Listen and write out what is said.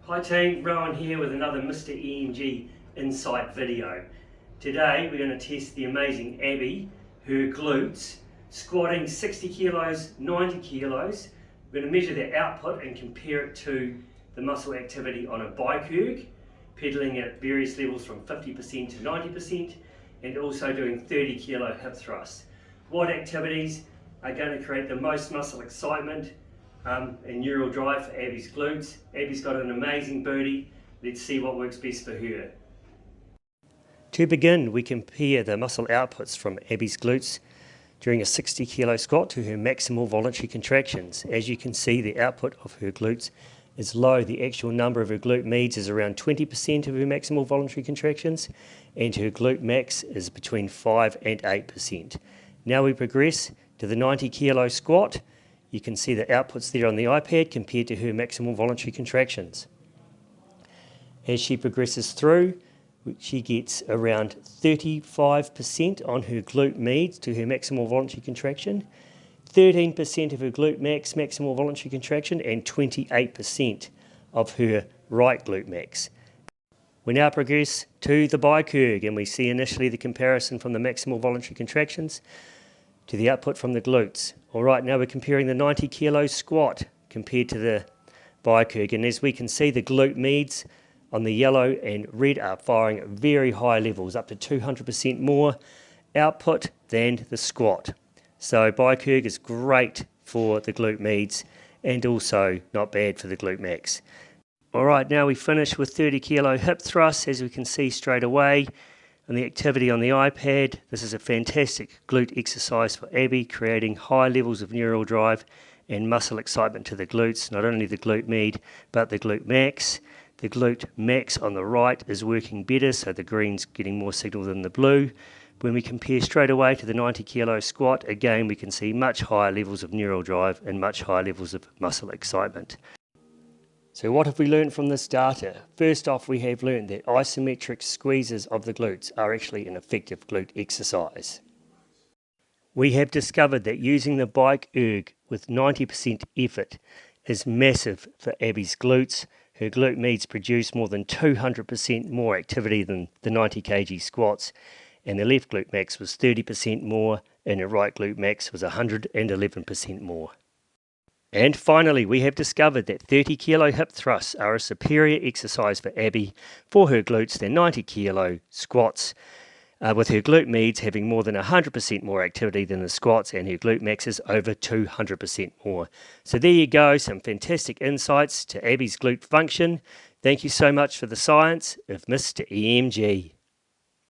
Hi team, Rowan here with another Mr. EMG Insight video. Today we're going to test the amazing Abby, her glutes, squatting 60 kilos, 90 kilos. We're going to measure their output and compare it to the muscle activity on a bike erg, pedaling at various levels from 50% to 90%, and also doing 30 kilo hip thrusts. What activities are going to create the most muscle excitement and neural drive for Abby's glutes? Abby's got an amazing booty. Let's see what works best for her. To begin, we compare the muscle outputs from Abby's glutes during a 60 kilo squat to her maximal voluntary contractions. As you can see, the output of her glutes is low. The actual number of her glute meds is around 20% of her maximal voluntary contractions, and her glute max is between 5 and 8%. Now we progress to the 90 kilo squat. You can see the outputs there on the iPad compared to her maximal voluntary contractions. As she progresses through, she gets around 35% on her glute meds to her maximal voluntary contraction, 13% of her glute max maximal voluntary contraction, and 28% of her right glute max. We now progress to the bike erg, and we see initially the comparison from the maximal voluntary contractions to the output from the glutes. Alright, now we're comparing the 90 kilo squat compared to the bike erg, and as we can see, the glute meds on the yellow and red are firing at very high levels, up to 200% more output than the squat. So bike erg is great for the glute meds and also not bad for the glute max. Alright, now we finish with 30 kilo hip thrusts, as we can see straight away on the activity on the iPad. This is a fantastic glute exercise for Abby, creating high levels of neural drive and muscle excitement to the glutes, not only the glute med but the glute max. The glute max on the right is working better, so the green's getting more signal than the blue. When we compare straight away to the 90 kilo squat, again we can see much higher levels of neural drive and much higher levels of muscle excitement. So what have we learned from this data? First off, we have learned that isometric squeezes of the glutes are actually an effective glute exercise. We have discovered that using the bike erg with 90% effort is massive for Abby's glutes. Her glute meds produce more than 200% more activity than the 90 kg squats, and the left glute max was 30% more and the right glute max was 111% more. And finally, we have discovered that 30 kilo hip thrusts are a superior exercise for Abby for her glutes than 90 kilo squats, with her glute meds having more than 100% more activity than the squats and her glute maxes over 200% more. So there you go, some fantastic insights to Abby's glute function. Thank you so much for the science of Mr. EMG.